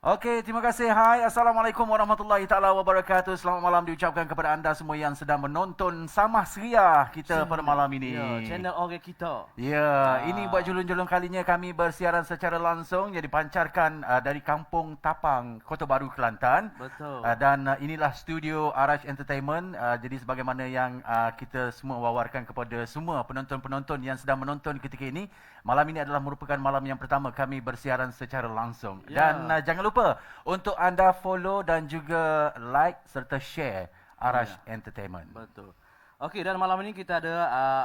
Okey, terima kasih. Hai, Assalamualaikum warahmatullahi taala wabarakatuh. Selamat malam diucapkan kepada anda semua yang sedang menonton Samah Ceria kita pada malam ini. Ya, channel orang kita. Ya, ini buat julung-julung kalinya kami bersiaran secara langsung yang dipancarkan dari Kampung Tapang, Kota Baru, Kelantan. Betul. Dan inilah studio Arash Entertainment. Jadi sebagaimana yang kita semua wawarkan kepada semua penonton-penonton yang sedang menonton ketika ini, malam ini adalah merupakan malam yang pertama kami bersiaran secara langsung. Ya. Dan jangan lupa untuk anda follow dan juga like serta share Arash Entertainment. Betul. Okey, dan malam ini kita ada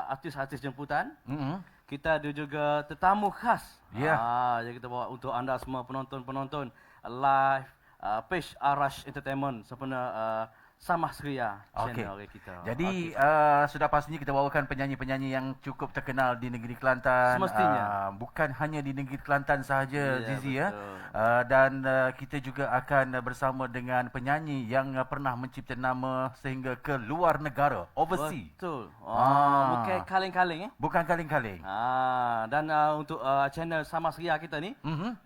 artis-artis jemputan. Kita ada juga tetamu khas. Ya. Yang kita bawa untuk anda semua penonton-penonton live page Arash Entertainment sempena Samah Ceria channel orang kita. Jadi sudah pastinya kita bawakan penyanyi-penyanyi yang cukup terkenal di negeri Kelantan. Semestinya. Bukan hanya di negeri Kelantan sahaja, Ya, Zizi ya. betul. Dan kita juga akan bersama dengan penyanyi yang pernah mencipta nama sehingga ke luar negara, overseas. Betul. Ah. Bukan kaleng-kaleng Bukan kaleng-kaleng. Dan untuk channel Samah Ceria kita ni,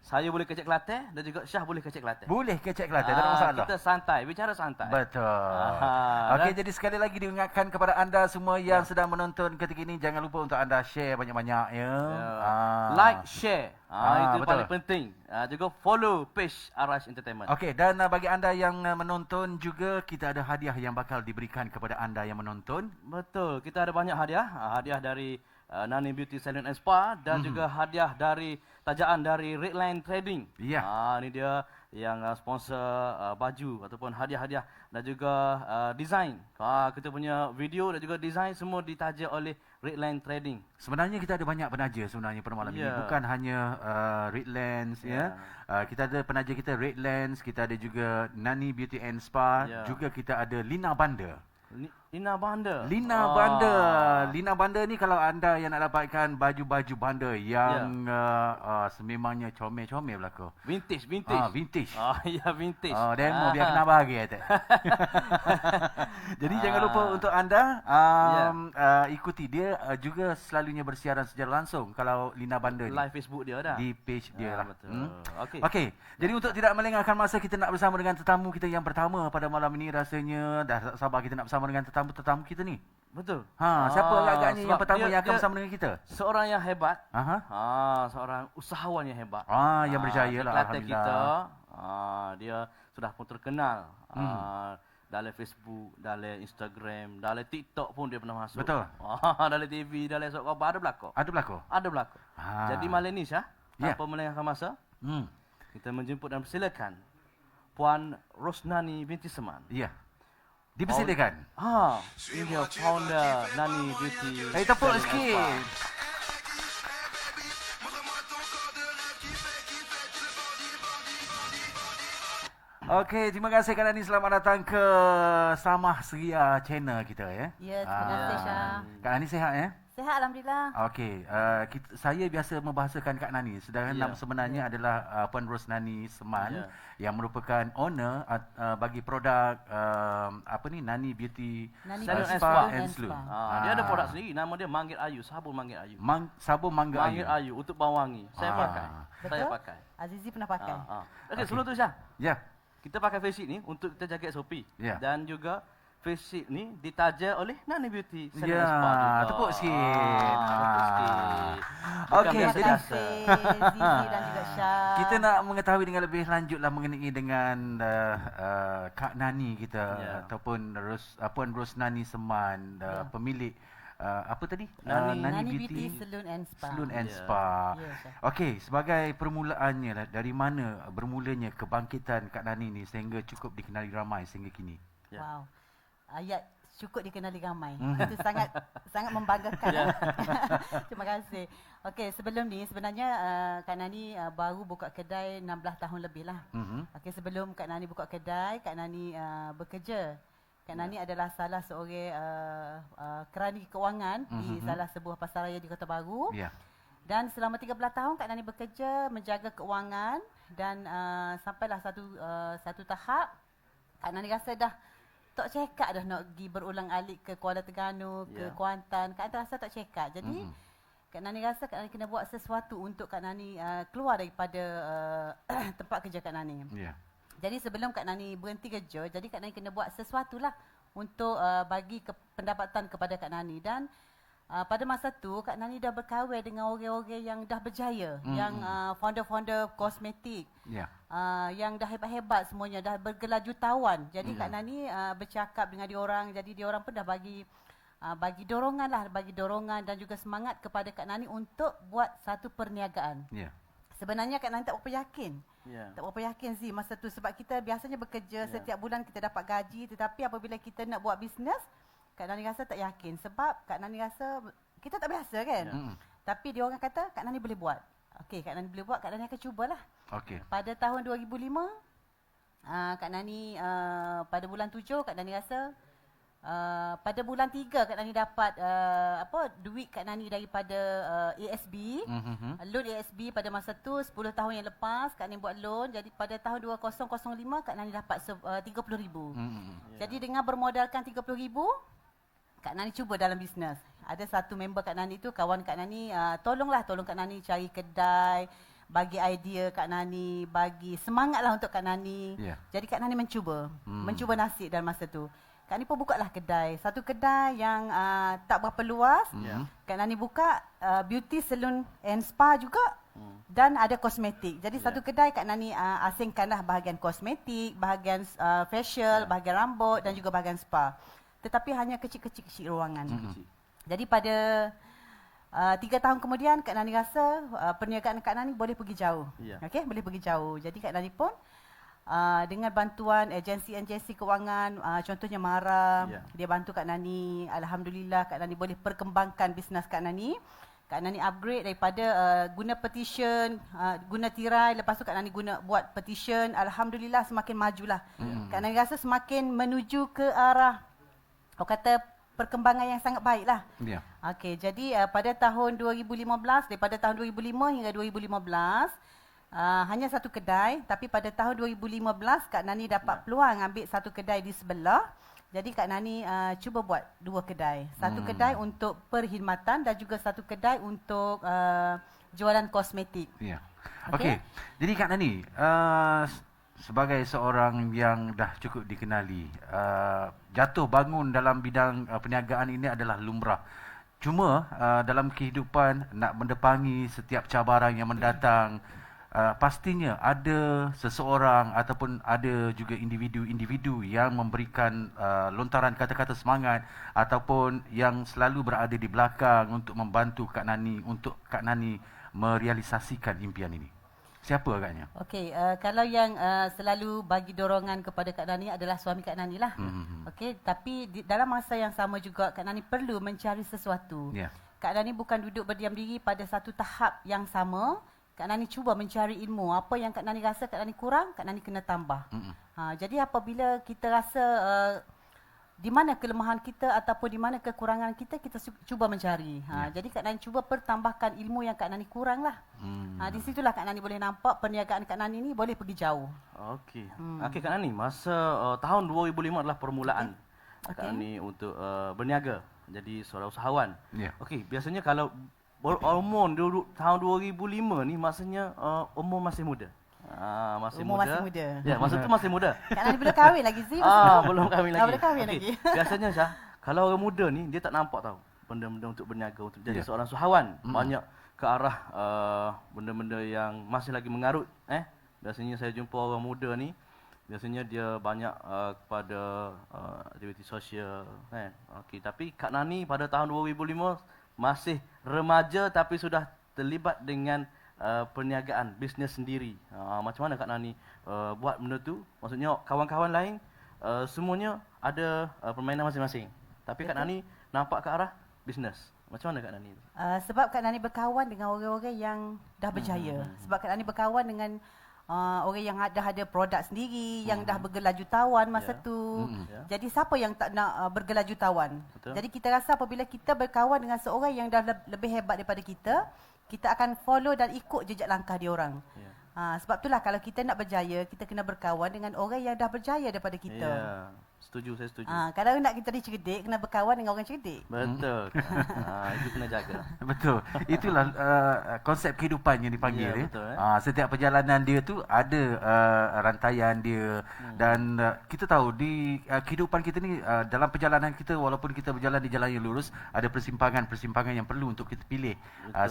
saya boleh kecek Kelantan dan juga Syah boleh kecek Kelantan. Boleh kecek Kelantan, tak ada masalah. Kita santai, bicara santai. Betul. Okey, jadi sekali lagi diingatkan kepada anda semua yang sedang menonton ketika ini, jangan lupa untuk anda share banyak-banyak ya. Like, share. Itu betul. paling penting. Juga follow page Arash Entertainment. Okey, dan bagi anda yang menonton juga, kita ada hadiah yang bakal diberikan kepada anda yang menonton. Betul. Kita ada banyak hadiah. Hadiah dari Nani Beauty Salon and Spa dan juga hadiah dari tajaan dari Redline Trading. Ya. Ini dia yang sponsor baju ataupun hadiah-hadiah dan juga design. Kita punya video dan juga design semua ditaja oleh Redline Trading. Sebenarnya kita ada banyak penaja sebenarnya pada malam ini. Bukan hanya Redlands ya. Kita ada penaja kita Redlands, kita ada juga Nani Beauty and Spa, juga kita ada Lina Banda. Lina Banda. Lina Banda. Lina Banda ni kalau anda yang nak dapatkan baju-baju Banda yang sememangnya comel-comel belaka. Vintage. Vintage. Ya, vintage. Demo biar kena bahagia tak. Jadi jangan lupa untuk anda ikuti dia juga selalunya bersiaran secara langsung kalau Lina Banda ni. Live Facebook dia dah. Di page dia lah. Betul. Okey. Jadi untuk tidak melengahkan masa, kita nak bersama dengan tetamu kita yang pertama pada malam ini. Rasanya dah tak sabar kita nak bersama dengan tetamu kita ni. Betul. Siapa agaknya yang pertama yang akan bersama dengan kita? Seorang yang hebat. Seorang usahawan yang hebat. Yang berjaya lah, Kelantan alhamdulillah. kita, dia sudah pun terkenal. Dalam Facebook, dalam Instagram, dalam TikTok pun dia pernah masuk. Betul. Dalam TV, dalam sok khabar ada berlaku. Ada berlaku. Jadi malam ni Syah, tanpa melengahkan masa, kita menjemput dan persilakan Puan Rosnani binti Seman. Ya. Dipersilakan. Ini dia founder Nani Beauty. Tepuk sikit. Okey, terima kasih Kak Nani. Selamat datang ke Samah Ceria channel kita ya. Ya, terima kasih Syah. Kak Nani sihat ya? Sihat alhamdulillah. Okey, saya biasa membahasakan Kak Nani, sedangkan nama sebenarnya adalah Puan Rosnani Seman yang merupakan owner bagi produk Nani Beauty Nani Spa and Salon. Dia ada produk sendiri, nama dia Manggil Ayu, sabun Manggil Ayu. Sabun Mangga Ayu. Manggil Ayu untuk bawang wangi. Saya pakai. Betul? Saya pakai. Azizi pernah pakai. Okey, sebelum tu Syah. Ya. Kita pakai face sheet ni untuk kita jaga SOP. Dan juga face sheet ni ditaja oleh Nani Beauty Salon and Spa juga. Tepuk sikit. Tepuk sikit. Okey, Terima jadi kasih Zizi dan juga Syah. kita nak mengetahui dengan lebih lanjutlah mengenai dengan Kak Nani kita ataupun Puan Rosnani Seman, pemilik apa tadi? Nani Beauty Salon and Spa. Salon and Spa. Okey, sebagai permulaannya lah, dari mana bermulanya kebangkitan Kak Nani ni sehingga cukup dikenali ramai sehingga kini? Wow. Ayat cukup dikenali ramai. Itu sangat membanggakan. Terima kasih. Okey, sebelum ni sebenarnya Kak Nani baru buka kedai 16 tahun lebih lah. Okey, sebelum Kak Nani buka kedai, Kak Nani bekerja. Kak Nani adalah salah seorang kerani keuangan di salah sebuah pasaraya di Kota Baru. Dan selama 13 tahun Kak Nani bekerja menjaga keuangan dan sampailah satu tahap Kak Nani rasa dah tak cekak dah nak pergi berulang alik ke Kuala Terengganu, ke Kuantan. Kak Nani rasa tak cekak. Jadi Kak Nani rasa Kak Nani kena buat sesuatu untuk Kak Nani keluar daripada tempat kerja Kak Nani. Ya. Jadi sebelum Kak Nani berhenti kerja, jadi Kak Nani kena buat sesuatu lah untuk bagi pendapatan kepada Kak Nani. Dan pada masa tu Kak Nani dah berkahwin dengan orang-orang yang dah berjaya, yang founder-founder kosmetik, yang dah hebat-hebat semuanya, dah bergelar jutawan. Jadi Kak Nani bercakap dengan diorang, jadi diorang pun dah bagi dorongan dan juga semangat kepada Kak Nani untuk buat satu perniagaan. Sebenarnya Kak Nani tak berapa yakin. Tak berapa yakin sih masa tu, sebab kita biasanya bekerja setiap bulan kita dapat gaji, tetapi apabila kita nak buat bisnes, Kak Nani rasa tak yakin sebab Kak Nani rasa kita tak biasa kan. Tapi dia orang kata Kak Nani boleh buat. Okey, Kak Nani boleh buat, Kak Nani akan cubalah. Okey. Pada tahun 2005 Kak Nani pada bulan 7 Kak Nani rasa pada bulan 3 Kak Nani dapat duit Kak Nani daripada ASB. Loan ASB pada masa tu 10 tahun yang lepas Kak Nani buat loan. Jadi pada tahun 2005 Kak Nani dapat 30,000. Jadi dengan bermodalkan 30,000 Kak Nani cuba dalam bisnes. Ada satu member Kak Nani tu, kawan Kak Nani, tolong Kak Nani cari kedai, bagi idea Kak Nani, bagi semangatlah untuk Kak Nani. Jadi Kak Nani mencuba nasib dalam masa tu. Kak Nani pun buka lah kedai. Satu kedai yang tak berapa luas. Kak Nani buka beauty salon and spa juga. Dan ada kosmetik. Jadi satu kedai Kak Nani asingkanlah bahagian kosmetik, bahagian facial, bahagian rambut dan juga bahagian spa. Tetapi hanya kecil-kecil ruangan. Jadi pada 3 tahun kemudian Kak Nani rasa perniagaan Kak Nani boleh pergi jauh. Okey, boleh pergi jauh. Jadi Kak Nani pun dengan bantuan agensi kewangan, contohnya Mara, dia bantu Kak Nani. Alhamdulillah Kak Nani boleh perkembangkan bisnes Kak Nani. Kak Nani upgrade daripada guna petition, guna tirai, lepas tu Kak Nani buat petition. Alhamdulillah semakin majulah. Kak Nani rasa semakin menuju ke arah perkembangan yang sangat baiklah. Okey, jadi pada tahun 2015, daripada tahun 2005 hingga 2015 hanya satu kedai, tapi pada tahun 2015 Kak Nani dapat peluang ambil satu kedai di sebelah. Jadi Kak Nani cuba buat 2 kedai. Satu kedai untuk perkhidmatan dan juga satu kedai untuk jualan kosmetik. Okey. Jadi Kak Nani, sebagai seorang yang dah cukup dikenali, jatuh bangun dalam bidang perniagaan ini adalah lumrah. Cuma dalam kehidupan nak mendepangi setiap cabaran yang mendatang, pastinya ada seseorang ataupun ada juga individu-individu yang memberikan lontaran kata-kata semangat ataupun yang selalu berada di belakang untuk membantu Kak Nani, untuk Kak Nani merealisasikan impian ini. Siapa agaknya? Okey, kalau yang selalu bagi dorongan kepada Kak Nani adalah suami Kak Nani lah. Okey, tapi dalam masa yang sama juga Kak Nani perlu mencari sesuatu. Kak Nani bukan duduk berdiam diri pada satu tahap yang sama. Kak Nani cuba mencari ilmu. Apa yang Kak Nani rasa Kak Nani kurang, Kak Nani kena tambah. Jadi apabila kita rasa di mana kelemahan kita ataupun di mana kekurangan kita, kita cuba mencari. Jadi Kak Nani cuba pertambahkan ilmu yang Kak Nani kurang lah. Di situlah Kak Nani boleh nampak perniagaan Kak Nani ni boleh pergi jauh. Okey. Okey Kak Nani, masa tahun 2005 adalah permulaan Kak Nani untuk berniaga, jadi seorang usahawan. Okey, biasanya kalau umur tahun 2005 ni maksudnya umur masih muda. Masih muda. Ya, masa tu masih muda. Kak Nani belum kahwin lagi sih. Belum kahwin lagi. Belum kahwin lagi. Biasanya Syah, kalau orang muda ni dia tak nampak tahu benda-benda untuk berniaga, untuk jadi seorang usahawan. Banyak ke arah benda-benda yang masih lagi mengarut. Biasanya saya jumpa orang muda ni, biasanya dia banyak kepada aktiviti sosial. Okey, tapi Kak Nani pada tahun 2005 masih remaja tapi sudah terlibat dengan perniagaan, bisnes sendiri. Macam mana Kak Nani buat benda tu? Maksudnya kawan-kawan lain semuanya ada permainan masing-masing. Tapi Kak Nani nampak ke arah bisnes. Macam mana Kak Nani? Sebab Kak Nani berkawan dengan orang-orang yang dah berjaya. Sebab Kak Nani berkawan dengan orang yang dah ada produk sendiri, yang dah bergelar jutawan masa tu. Jadi siapa yang tak nak bergelar jutawan? Jadi kita rasa apabila kita berkawan dengan seorang yang dah lebih hebat daripada kita, kita akan follow dan ikut jejak langkah dia orang. Sebab itulah kalau kita nak berjaya, kita kena berkawan dengan orang yang dah berjaya daripada kita. Setuju, saya setuju. Kalau nak kita ni cerdik, kena berkawan dengan orang cerdik. Betul. Itu kena jaga. Betul. Itulah konsep kehidupan yang dipanggil. Ya, betul, Setiap perjalanan dia tu ada rantaian dia dan kita tahu di kehidupan kita ni dalam perjalanan kita, walaupun kita berjalan di jalan yang lurus, ada persimpangan-persimpangan yang perlu untuk kita pilih.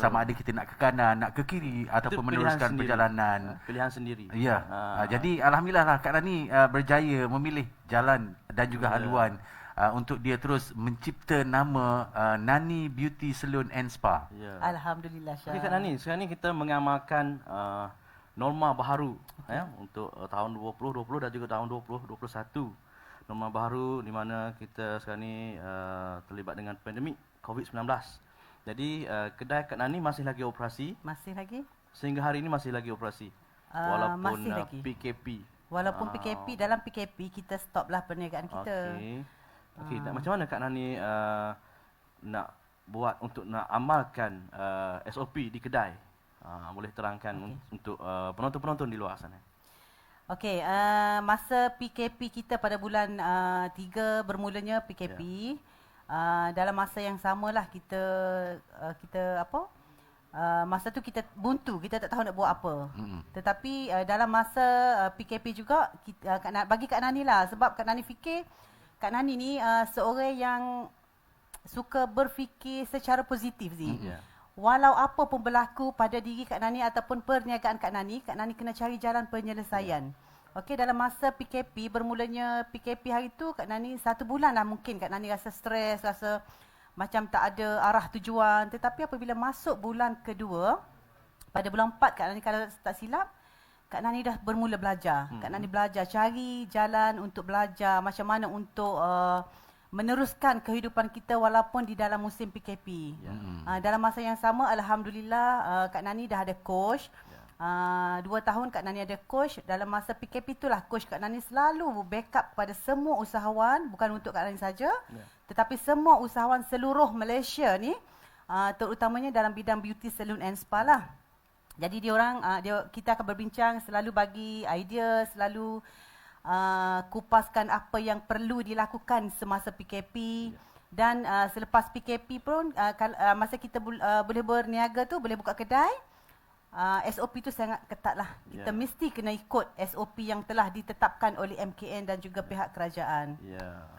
Sama ada kita nak ke kanan, nak ke kiri ataupun meneruskan perjalanan. Pilihan sendiri. Ya. Jadi alhamdulillah lah Kak Nani berjaya memilih jalan dan juga haluan untuk dia terus mencipta nama Nani Beauty Salon and Spa. Ya. Alhamdulillah Syah. Jadi Kak Nani, sekarang ni kita mengamalkan norma baharu untuk tahun 2020 dan juga tahun 2021. Norma baharu di mana kita sekarang ni terlibat dengan pandemik COVID-19. Jadi kedai Kak Nani masih lagi operasi. Masih lagi? Sehingga hari ini masih lagi operasi. Walaupun masih lagi. PKP. Walaupun PKP, dalam PKP kita stoplah perniagaan kita. Okey, macam mana Kak Nani nak buat untuk nak amalkan SOP di kedai? Boleh terangkan untuk penonton-penonton di luar sana. Okey, masa PKP kita pada bulan 3 bermulanya PKP. Dalam masa yang samalah kita masa tu kita buntu, kita tak tahu nak buat apa. Tetapi dalam masa PKP juga bagi Kak Nani lah, sebab Kak Nani fikir Kak Nani ni seorang yang suka berfikir secara positif Zee. Walau apa pun berlaku pada diri Kak Nani ataupun perniagaan Kak Nani kena cari jalan penyelesaian. Okey, dalam masa PKP, bermulanya PKP hari tu Kak Nani 1 bulan lah mungkin Kak Nani rasa stres, rasa macam tak ada arah tujuan. Tetapi apabila masuk bulan kedua, pada bulan 4 Kak Nani kalau tak silap, Kak Nani dah bermula belajar. Kak Nani belajar cari jalan untuk belajar macam mana untuk meneruskan kehidupan kita walaupun di dalam musim PKP. Dalam masa yang sama, alhamdulillah Kak Nani dah ada coach. 2 tahun Kak Nani ada coach. Dalam masa PKP itulah coach Kak Nani selalu backup kepada semua usahawan, bukan untuk Kak Nani saja, tetapi semua usahawan seluruh Malaysia ni, terutamanya dalam bidang beauty salon and spa lah. Jadi kita akan berbincang, selalu bagi idea, selalu kupaskan apa yang perlu dilakukan semasa PKP. Dan selepas PKP pun masa kita boleh berniaga tu, boleh buka kedai, SOP tu sangat ketat lah. Kita mesti kena ikut SOP yang telah ditetapkan oleh MKN dan juga pihak kerajaan.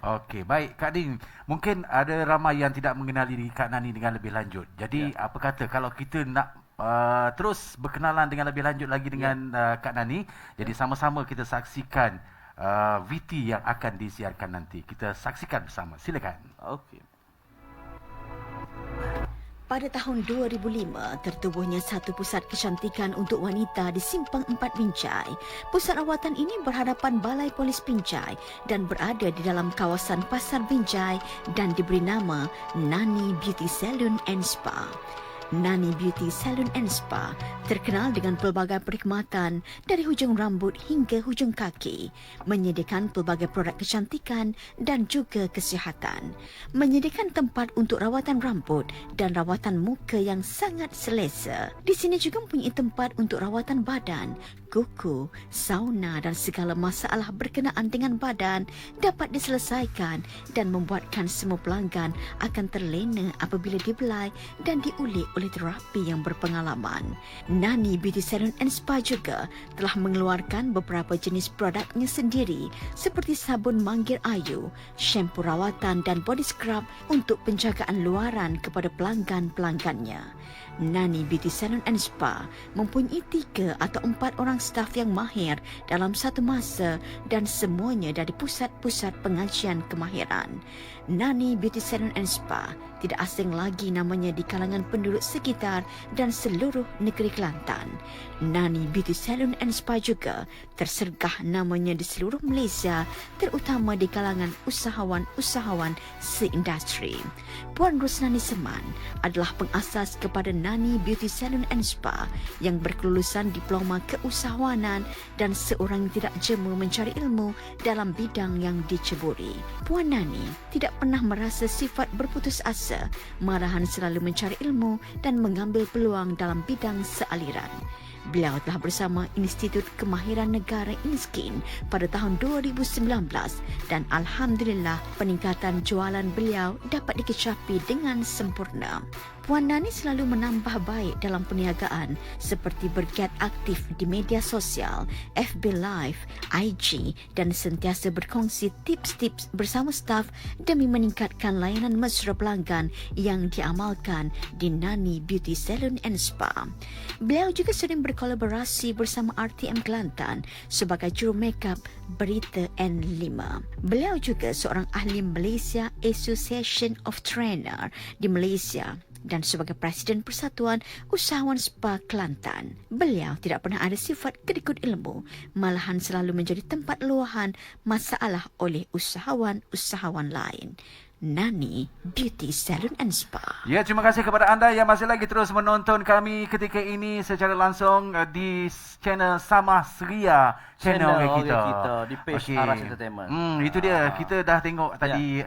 Okey, baik Kak Ding. Mungkin ada ramai yang tidak mengenali diri Kak Nani dengan lebih lanjut. Jadi apa kata kalau kita nak terus berkenalan dengan lebih lanjut lagi dengan Kak Nani. Jadi sama-sama kita saksikan VT yang akan disiarkan nanti. Kita saksikan bersama. Silakan. Okey. Pada tahun 2005, tertubuhnya satu pusat kecantikan untuk wanita di Simpang 4 Binjai. Pusat rawatan ini berhadapan Balai Polis Binjai dan berada di dalam kawasan Pasar Binjai dan diberi nama Nani Beauty Salon and Spa. Nani Beauty Salon and Spa terkenal dengan pelbagai perkhidmatan dari hujung rambut hingga hujung kaki, menyediakan pelbagai produk kecantikan dan juga kesihatan, menyediakan tempat untuk rawatan rambut dan rawatan muka yang sangat selesa. Di sini juga mempunyai tempat untuk rawatan badan, kuku, sauna dan segala masalah berkenaan dengan badan dapat diselesaikan dan membuatkan semua pelanggan akan terlena apabila dibelai dan diulik oleh terapi yang berpengalaman. Nani Beauty Salon and Spa juga telah mengeluarkan beberapa jenis produknya sendiri seperti sabun manggil ayu, shampoo rawatan dan body scrub untuk penjagaan luaran kepada pelanggan-pelanggannya. Nani Beauty Salon and Spa mempunyai 3 atau 4 orang staf yang mahir dalam satu masa dan semuanya dari pusat-pusat pengajian kemahiran. Nani Beauty Salon and Spa tidak asing lagi namanya di kalangan penduduk sekitar dan seluruh negeri Kelantan. Nani Beauty Salon and Spa juga tersergah namanya di seluruh Malaysia, terutama di kalangan usahawan-usahawan seindustri. Puan Rosnani Seman adalah pengasas kepada Nani Beauty Salon and Spa yang berkelulusan diploma keusahawanan dan seorang yang tidak jemu mencari ilmu dalam bidang yang diceburi. Puan Nani tidak pernah merasa sifat berputus asa biasa, malahan selalu mencari ilmu dan mengambil peluang dalam bidang sealiran. Beliau telah bersama Institut Kemahiran Negara INSKIN pada tahun 2019 dan alhamdulillah peningkatan jualan beliau dapat dikecapi dengan sempurna. Puan Nani selalu menambah baik dalam perniagaan seperti bergiat aktif di media sosial, FB Live, IG dan sentiasa berkongsi tips-tips bersama staf demi meningkatkan layanan mesra pelanggan yang diamalkan di Nani Beauty Salon and Spa. Beliau juga sering berkolaborasi bersama RTM Kelantan sebagai juru makeup berita N5. Beliau juga seorang ahli Malaysia Association of Trainer di Malaysia dan sebagai Presiden Persatuan Usahawan Spa Kelantan. Beliau tidak pernah ada sifat kedikut ilmu, malahan selalu menjadi tempat luahan masalah oleh usahawan-usahawan lain. Nani Beauty Salon and Spa. Ya, terima kasih kepada anda yang masih lagi terus menonton kami ketika ini secara langsung di channel Sama Seria channel kita di page Aras Entertainment. Itu dia, kita dah tengok tadi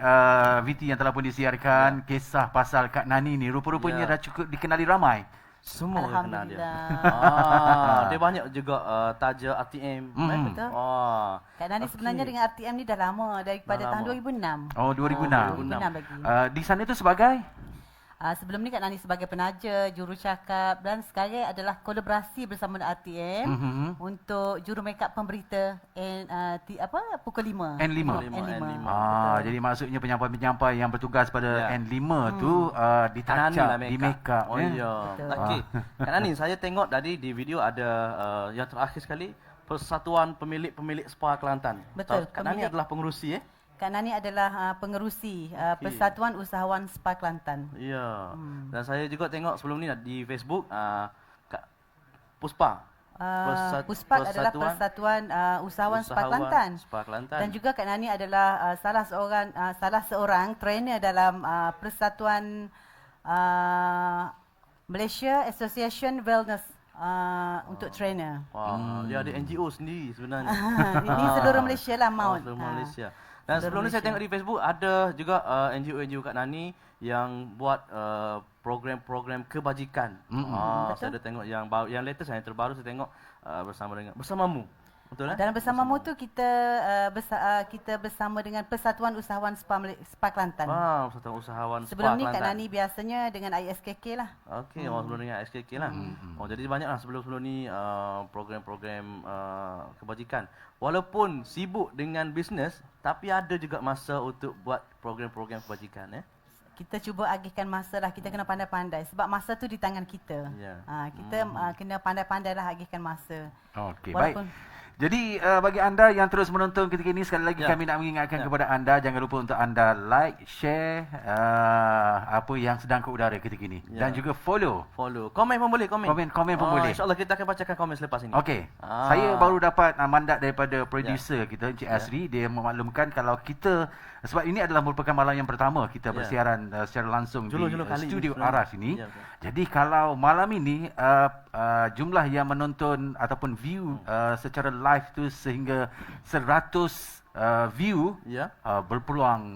VT yang telah pun disiarkan kisah pasal Kak Nani ni. Rupa-rupanya dah cukup dikenali ramai. Semua kenal dia. Alhamdulillah. Dia banyak juga taja RTM. Betul. Kak Nani Okey. sebenarnya dengan RTM ni dah lama, daripada Dah tahun lama. 2006. Oh, 2006. 2006 lagi. Di sana itu sebagai Sebelum ni Kak Nani sebagai penaja, juru cakap dan sekarang adalah kolaborasi bersama dengan RTM untuk juru makeup pemberita pukul 5. N5. N5. Jadi maksudnya penyampai-penyampai yang bertugas pada N5 tu ditacap, di make up. Oh ya. Betul. Okey. Kak Nani, saya tengok tadi di video ada yang terakhir sekali Persatuan Pemilik-Pemilik Spa Kelantan. Betul, Kak Nani adalah pengerusi Kak Nani adalah pengerusi Persatuan Usahawan Spa Kelantan. Ya. Dan saya juga tengok sebelum ni di Facebook Kak Puspa. Puspa adalah Persatuan Usahawan Spa Kelantan. Spa Kelantan. Dan juga Kak Nani adalah salah seorang trainer dalam Persatuan Malaysia Association Wellness untuk trainer. Wah, dia ada NGO sendiri sebenarnya. Ini seluruh Malaysia lah, Mount. Seluruh Malaysia. Dan sebelum ni saya tengok di Facebook ada juga NGO Kak Nani yang buat program-program kebajikan. Saya ada tengok yang latest, yang terbaru saya tengok bersamamu. Betul lah? Dalam bersamamu tu kita bersama dengan Persatuan Usahawan Spa Kelantan. Persatuan Usahawan Spa Sebelum ni Kak Kelantan. Nani biasanya dengan ISKK lah. Okey, sebelum dengan SKK lah. Jadi banyaklah sebelum ni program-program kebajikan. Walaupun sibuk dengan bisnes, tapi ada juga masa untuk buat program-program kebajikan Kita cuba agihkan masa lah, kita kena pandai-pandai sebab masa tu di tangan kita. Kita kena pandai-pandai lah agihkan masa. Okey, baik. Jadi bagi anda yang terus menonton ketika ini, sekali lagi kami nak mengingatkan kepada anda, jangan lupa untuk anda like, share apa yang sedang ke udara ketika ini dan juga follow. Komen pun boleh, Komen pun boleh. InsyaAllah kita akan bacakan komen selepas ini. Okey. Saya baru dapat mandat daripada producer kita, Encik Asri. Dia memaklumkan kalau kita, sebab ini adalah merupakan malam yang pertama kita bersiaran secara langsung di studio Aras ini. Jadi kalau malam ini jumlah yang menonton ataupun view secara live tu sehingga 100 view,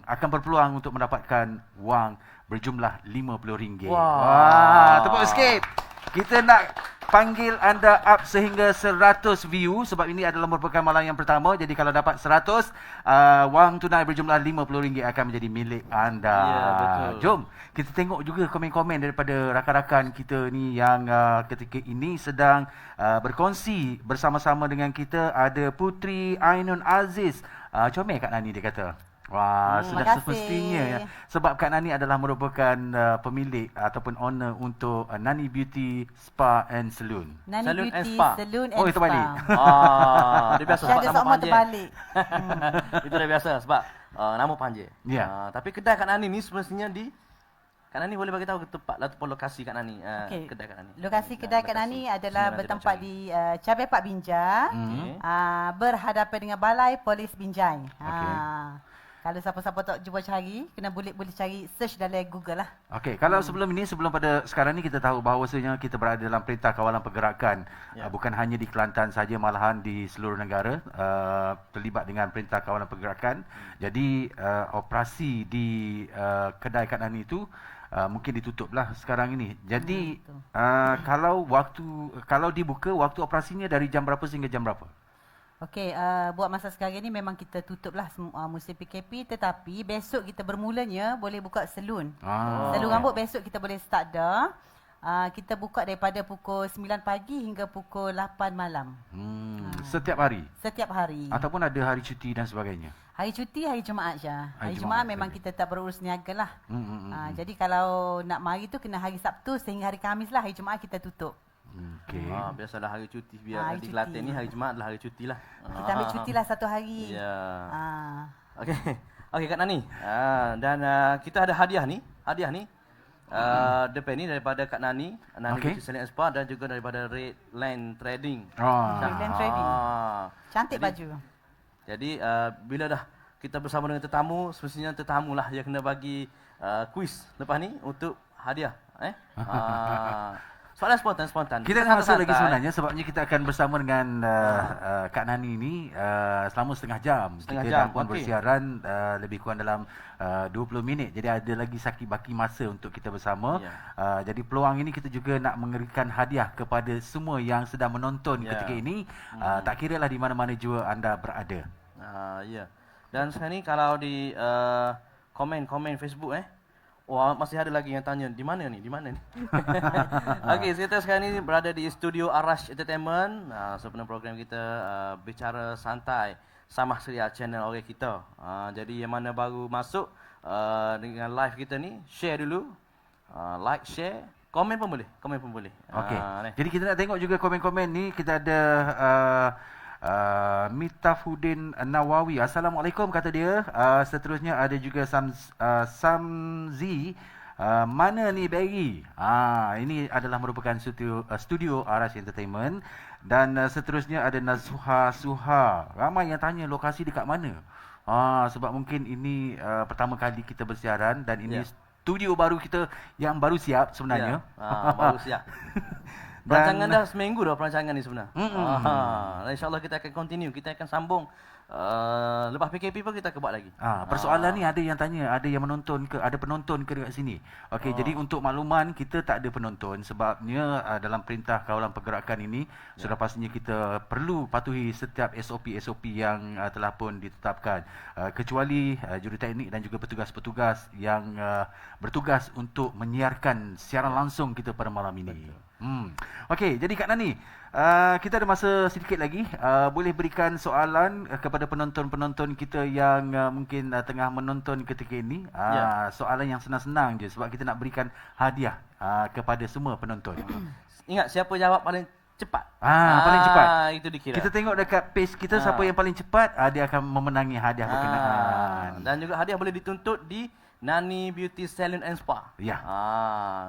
akan berpeluang untuk mendapatkan wang berjumlah RM50. Wah, tepuk sikit. Kita nak panggil anda up sehingga 100 view sebab ini adalah merupakan malam yang pertama. Jadi kalau dapat 100, wang tunai berjumlah RM50 akan menjadi milik anda. Ya, betul. Jom kita tengok juga komen-komen daripada rakan-rakan kita ni yang ketika ini sedang berkongsi bersama-sama dengan kita. Ada Putri Ainun Aziz. Comel Kak Nani, dia kata. Wah, sudah semestinya ya. Sebab Kak Nani adalah merupakan pemilik ataupun owner untuk Nani Beauty Spa and Salon. Nani Salon Beauty and Spa. Salon and Oh, itu Spa. balik. Dia biasa sebab Ada nama sama panjang. terbalik. Itu dah biasa sebab nama panjang. Ya. Tapi kedai Kak Nani ni semestinya Kak Nani boleh bagi tahu tempat ataupun lokasi Kak Nani, Okey. kedai Kak Nani. Lokasi kedai Kak Nani adalah bertempat di Cabai Pak Binjai, berhadapan dengan Balai Polis Binjai. Kalau siapa-siapa tak jumpa cari, boleh cari search dalam Google lah. Okey, kalau sebelum pada sekarang ni kita tahu bahawasanya kita berada dalam Perintah Kawalan Pergerakan. Bukan hanya di Kelantan saja, malahan di seluruh negara terlibat dengan Perintah Kawalan Pergerakan. Jadi operasi di kedai Kak Nani itu mungkin ditutup lah sekarang ini. Jadi betul. kalau dibuka, waktu operasinya dari jam berapa sehingga jam berapa? Okey, buat masa sekarang ni memang kita tutuplah musim PKP, tetapi besok kita bermulanya boleh buka salon. Salon rambut besok kita boleh start dah. Kita buka daripada pukul 9 pagi hingga pukul 8 malam. Setiap hari? Setiap hari. Ataupun ada hari cuti dan sebagainya? Hari cuti, hari Jumaat je. Hari Jumaat Jumaat memang saja. kita tak berurus niaga lah. Jadi kalau nak mari tu kena hari Sabtu sehingga hari Khamis lah. Hari Jumaat kita tutup. Okey. Biasalah hari cuti biar Hari di cuti. Kelantan ni hari Jumaat adalah hari cuti lah. Kita ambil cuti lah satu hari. Ya. Ah. Okey Kak Nani. Dan kita ada hadiah ni. Depan ni daripada Kak Nani Okey. Beauty Salon and Spa dan juga daripada Red Land Trading. Redland Trading. Cantik Jadi- baju. Jadi bila dah kita bersama dengan tetamu, semestinya tetamu lah yang kena bagi kuis lepas ni untuk hadiah. Soalan spontan. Kita nak masuk lagi santai. sebenarnya sebabnya kita akan bersama dengan Kak Nani ni selama setengah jam. Setengah Kita jam, dah pun okey. bersiaran lebih kurang dalam 20 minit. Jadi ada lagi baki masa untuk kita bersama. Ya. Jadi peluang ini kita juga nak memberikan hadiah kepada semua yang sedang menonton Ya. ketika ini. Tak kira lah di mana-mana jua anda berada. Ya. Dan sekarang ni kalau di komen Facebook masih ada lagi yang tanya di mana ni? Okey, kita sekarang ni berada di studio Arash Entertainment. Sebenarnya program kita bicara santai Samah Suria channel orang kita. Jadi yang mana baru masuk dengan live kita ni, share dulu. Like, share, komen pun boleh. Okey. Ni. Jadi kita nak tengok juga komen-komen ni. Kita ada Mitafuddin Nawawi. Assalamualaikum kata dia. Seterusnya ada juga Samzi. Mana ni Barry? Ini adalah merupakan studio Arash Entertainment. Dan seterusnya ada Nazuha Suha. Ramai yang tanya lokasi dekat mana. Sebab mungkin ini pertama kali kita bersiaran dan ini studio baru kita yang baru siap sebenarnya. Baru siap. Perancangan dah seminggu dah perancangan ni sebenarnya. InsyaAllah kita akan continue. Kita akan sambung. Lepas PKP pun kita akan buat lagi. Persoalan ni ada yang tanya, ada yang menonton ke, ada penonton ke dekat sini. Okey, jadi untuk makluman kita tak ada penonton sebabnya dalam perintah kawalan pergerakan ini sudah pastinya kita perlu patuhi setiap SOP yang telah pun ditetapkan. Kecuali juruteknik dan juga petugas-petugas yang bertugas untuk menyiarkan siaran langsung kita pada malam ini. Okey, jadi Kak Nani, kita ada masa sedikit lagi. Boleh berikan soalan kepada penonton-penonton kita yang mungkin tengah menonton ketika ini. Soalan yang senang-senang je sebab kita nak berikan hadiah kepada semua penonton. Ingat siapa jawab paling cepat. Paling cepat. Itu dikira. Kita tengok dekat page kita siapa yang paling cepat, dia akan memenangi hadiah berkenaan. Dan juga hadiah boleh dituntut di Nani Beauty Salon and Spa. Ya.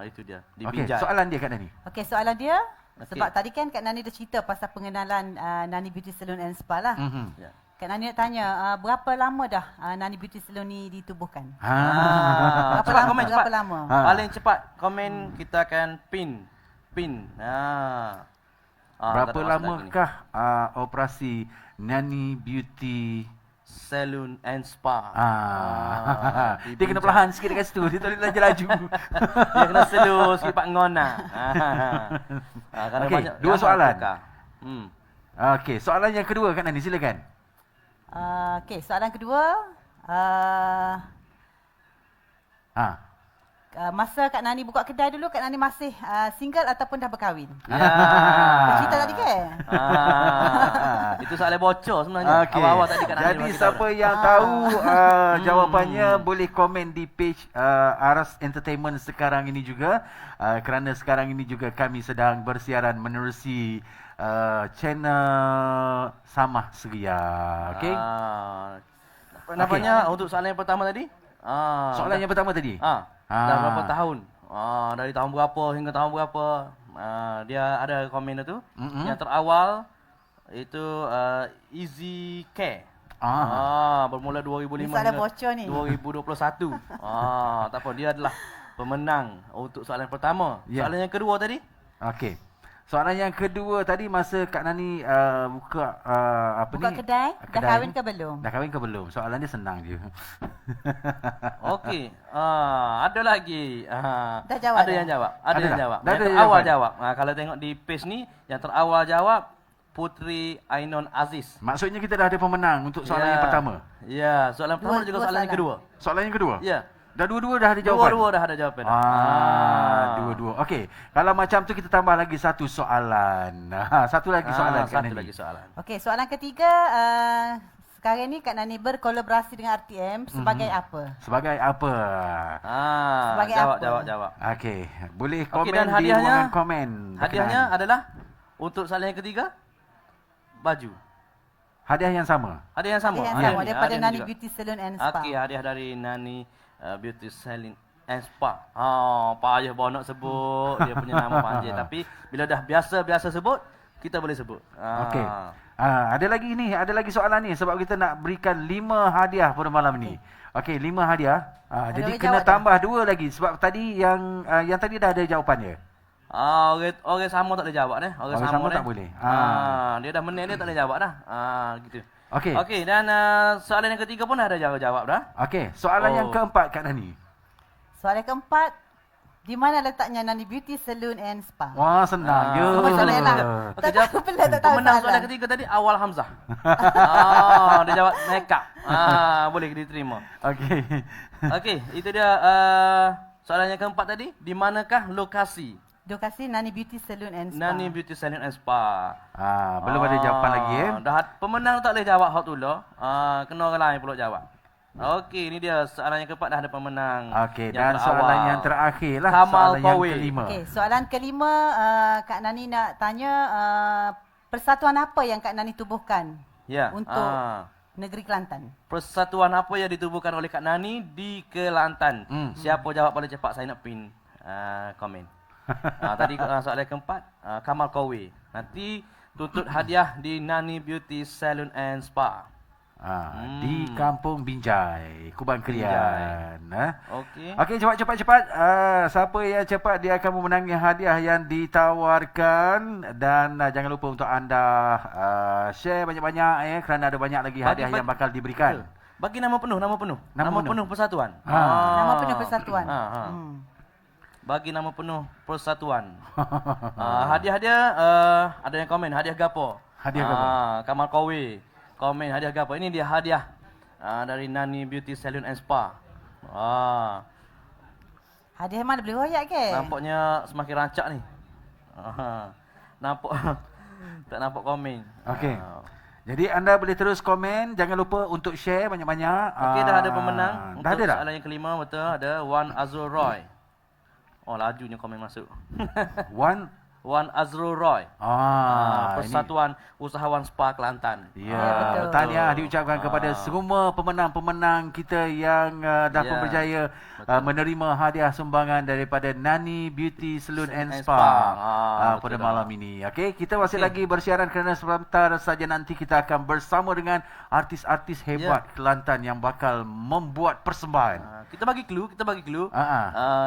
Itu dia. Di Okey, Binjai. soalan dia Kak Nani. Okey, soalan dia. Okey. Sebab tadi kan Kak Nani dah cerita pasal pengenalan Nani Beauty Salon and Spa lah. Ya. Kak Nani nak tanya, berapa lama dah Nani Beauty Salon ni ditubuhkan? Cepat komen cepat. Berapa lama? Paling cepat komen kita akan pin. Berapa tak ada maksud lamakah operasi Nani Beauty Salon and Spa. Di Dia kena Binjai. perlahan sikit dekat situ. Dia tak boleh laju. Dia kena slow sikit Pak Ngona. Kerana Okey, banyak dua ramai soalan. tukar. Okey, soalan yang kedua Kak Nani, silakan. Okey, soalan kedua. Masa Kak Nani buka kedai dulu, Kak Nani masih single ataupun dah berkahwin? Cerita tadi kan? Itu soalan bocor sebenarnya. Okey. Awal-awal tadi Kak Nani Jadi bagi tahu siapa dah. yang tahu jawapannya boleh komen di page Arash Entertainment sekarang ini juga. Kerana sekarang ini juga kami sedang bersiaran menerusi channel Samah Suria. Okey. Nampaknya untuk soalan yang pertama tadi? Soalan yang pertama tadi. Dah berapa tahun? Dari tahun berapa hingga tahun berapa? Dia ada komen tu. Yang terawal itu Easy Care. Bermula 2005 Ni soalan bocor ni. 2021. Tak apa, dia adalah pemenang untuk soalan pertama. Ya. Soalan yang kedua tadi? Okey. Soalan yang kedua tadi, masa Kak Nani buka Buka kedai, dah kahwin ke belum? Dah kahwin ke belum? Soalan dia senang je. Okey. Ada lagi. Dah jawab Ada dah? yang jawab. Ada Ada yang dah? jawab. Dah Yang ada terawal jawapan? jawab. Kalau tengok di page ni, yang terawal jawab Putri Ainon Aziz. Maksudnya kita dah ada pemenang untuk soalan yang pertama. Ya, soalan pertama dan juga dua soalan yang soalan. kedua. Soalan yang kedua? Ya. Dah dua-dua dah ada jawapan? Dua-dua dah ada jawapan. Dua-dua. Okey. Kalau macam tu kita tambah lagi satu soalan. Satu lagi soalan Kak Satu Nani. lagi soalan. Okey, soalan ketiga, sekarang ni Kak Nani berkolaborasi dengan RTM sebagai apa? Sebagai apa? Sebagai jawab, apa? jawab. Okey. Boleh Okey, komen dan di hadiahnya- ruangan komen. Hadiahnya berkenaan. adalah untuk soalan yang ketiga, baju. Hadiah yang sama. Hadiah yang sama. Yang Hadiah sama ni, daripada hadiah ni Nani juga. Beauty Salon and Spa. Okey, hadiah dari Nani Beauty Salon and Spa. Payah bawa nak sebut dia punya nama panjang, tapi bila dah biasa sebut, kita boleh sebut. Okey. Ada lagi soalan ni sebab kita nak berikan 5 hadiah pada malam ni. Okey, 5 hadiah. Jadi boleh kena jawab dah? tambah 2 lagi sebab tadi yang tadi dah ada jawapan dia. Orang sama tak boleh jawab dah. Orang sama tak boleh. Dia dah menit dia tak boleh jawab dah. Gitu. Okey. Okey, dan soalan yang ketiga pun dah ada jawab dah. Okey, soalan yang keempat Kak Nani. Soalan keempat, di mana letaknya Nani Beauty Salon and Spa? Wah, senang je. Semua soalan lah. Okey, Tak jawab. tahu pelan, tak tahu Pemenang soalan soalan. ketiga tadi awal Hamzah. Dia jawab makeup. Boleh diterima. Okey. Okey, itu dia soalan yang keempat tadi. Di manakah lokasi Lokasi Nani Beauty Salon and Spa. Nani Beauty Salon and Spa? Belum ada jawapan lagi Dah pemenang tak boleh jawab hot tu lah. Kena orang lain pula jawab. Okey, ini dia soalan yang keempat dah ada pemenang. Okey, yang dan soalan yang terakhir lah, Kamal soalan yang Kowe. kelima. Okey, soalan kelima, Kak Nani nak tanya persatuan apa yang Kak Nani tubuhkan Ya. untuk negeri Kelantan? Persatuan apa yang ditubuhkan oleh Kak Nani di Kelantan? Siapa jawab paling cepat, saya nak pin komen. Tadi soalan keempat, Kamal Kowe. Nanti tuntut hadiah di Nani Beauty Salon and Spa. Di Kampung Binjai, Kubang Krian. Okey. Okey, cepat. Siapa yang cepat dia akan memenangi hadiah yang ditawarkan. Dan jangan lupa untuk anda share banyak-banyak kerana ada banyak lagi hadiah yang bakal diberikan. Bagi nama penuh. Nama penuh persatuan. Nama penuh persatuan. Bagi nama penuh persatuan. Hadiah dia ada yang komen hadiah gapo? Hadiah gapo? Kamal Kowe. Komen hadiah gapo? Ini dia hadiah dari Nani Beauty Salon and Spa. Hadiah mana boleh royak ke? Nampaknya semakin rancak ni. Nampak tak nampak komen. Okey. Jadi anda boleh terus komen, jangan lupa untuk share banyak-banyak. Okey, dah ada pemenang. Dah Untuk ada dah? soalan yang kelima betul ada Wan Azrul Roy. Lajunya komen masuk. Wan Azrul Roy. Persatuan Usahawan Spa Kelantan. Ya, betul. tahniah diucapkan kepada semua pemenang-pemenang kita yang dah pun berjaya menerima hadiah sumbangan daripada Nani Beauty Salon and Spa pada malam ini. Okey, kita masih lagi bersiaran kerana sebentar saja nanti kita akan bersama dengan artis-artis hebat Kelantan yang bakal membuat persembahan. Kita bagi clue.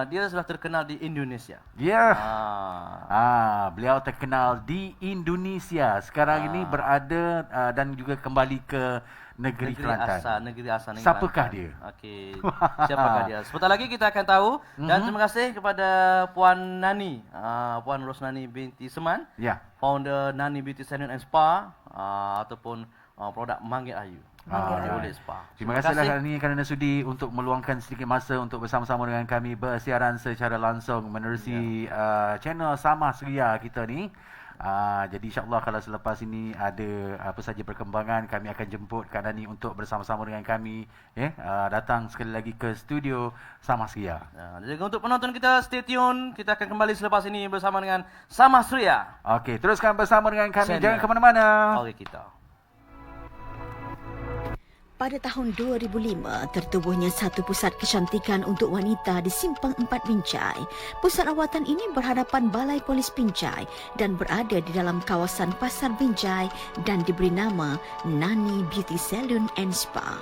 Dia sudah terkenal di Indonesia. Ya. Beliau terkenal di Indonesia. Sekarang ini berada dan juga kembali ke negeri Kelantan. Negeri asal. Siapakah Kelantan. dia? Okey. Siapakah dia? Sebentar lagi kita akan tahu. Dan terima kasih kepada Puan Nani, Puan Rosnani binti Seman, founder Nani Beauty Salon and Spa, ataupun produk Manggil Ayu. Manggil Spa. Terima kasihlah Kak Nani kerana sudi untuk meluangkan sedikit masa untuk bersama-sama dengan kami bersiaran secara langsung menerusi channel Sama Suria kita ni. Jadi insyaAllah kalau selepas ini ada apa saja perkembangan, kami akan jemput Kak Nani untuk bersama-sama dengan kami datang sekali lagi ke studio Sama Suria. Jadi untuk penonton kita, stay tune. Kita akan kembali selepas ini bersama dengan Sama Suria. Okey, teruskan bersama dengan kami. Jangan ke mana-mana. Okey, kita. Pada tahun 2005, tertubuhnya satu pusat kecantikan untuk wanita di Simpang 4 Binjai. Pusat rawatan ini berhadapan Balai Polis Binjai dan berada di dalam kawasan Pasar Binjai dan diberi nama Nani Beauty Salon and Spa.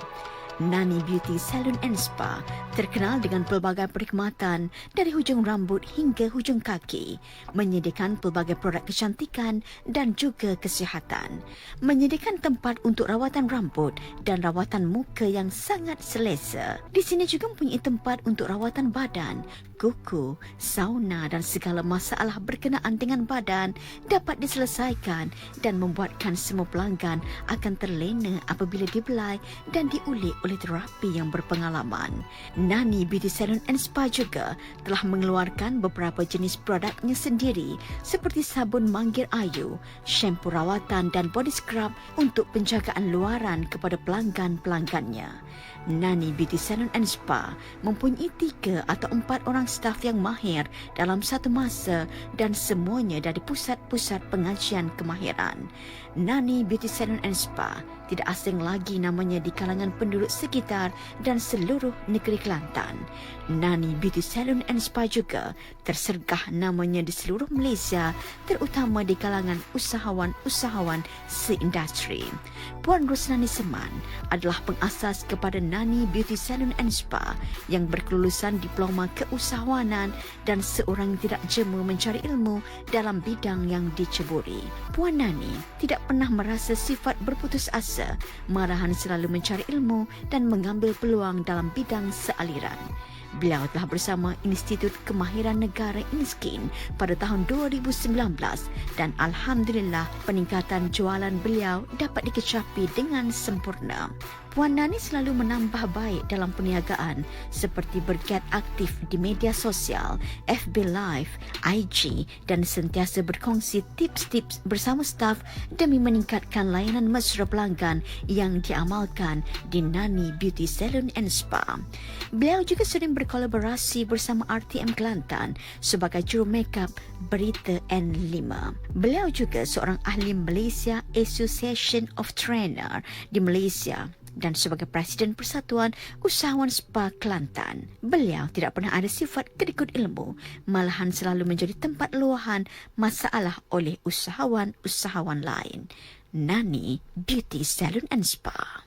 Nani Beauty Salon and Spa terkenal dengan pelbagai perkhidmatan dari hujung rambut hingga hujung kaki, menyediakan pelbagai produk kecantikan dan juga kesihatan, menyediakan tempat untuk rawatan rambut dan rawatan muka yang sangat selesa. Di sini juga mempunyai tempat untuk rawatan badan, kuku, sauna dan segala masalah berkenaan dengan badan dapat diselesaikan dan membuatkan semua pelanggan akan terlena apabila dibelai dan diulik oleh terapi yang berpengalaman. Nani Beauty Salon and Spa juga telah mengeluarkan beberapa jenis produknya sendiri seperti sabun manggil ayu, shampoo rawatan dan body scrub untuk penjagaan luaran kepada pelanggan-pelanggannya. Nani Beauty Salon and Spa mempunyai 3 atau 4 orang staf yang mahir dalam satu masa dan semuanya dari pusat-pusat pengajian kemahiran. Nani Beauty Salon and Spa tidak asing lagi namanya di kalangan penduduk sekitar dan seluruh negeri Kelantan. Nani Beauty Salon and Spa juga tersergah namanya di seluruh Malaysia, terutama di kalangan usahawan-usahawan seindustri. Puan Rosnani Seman adalah pengasas kepada Nani Beauty Salon and Spa yang berkelulusan diploma keusahawanan dan seorang yang tidak jemu mencari ilmu dalam bidang yang diceburi. Puan Nani tidak pernah merasa sifat berputus asa, malahan selalu mencari ilmu dan mengambil peluang dalam bidang sealiran. Beliau telah bersama Institut Kemahiran Negara INSKIN pada tahun 2019 dan alhamdulillah peningkatan jualan beliau dapat dikecapi dengan sempurna. Puan Nani selalu menambah baik dalam perniagaan seperti bergiat aktif di media sosial, FB Live, IG dan sentiasa berkongsi tips-tips bersama staf demi meningkatkan layanan mesra pelanggan yang diamalkan di Nani Beauty Salon and Spa. Beliau juga sering berkolaborasi bersama RTM Kelantan sebagai juru makeup Berita N5. Beliau juga seorang ahli Malaysia Association of Trainer di Malaysia dan sebagai Presiden Persatuan Usahawan Spa Kelantan. Beliau tidak pernah ada sifat kedikut ilmu, malahan selalu menjadi tempat luahan masalah oleh usahawan-usahawan lain. Nani Beauty Salon and Spa.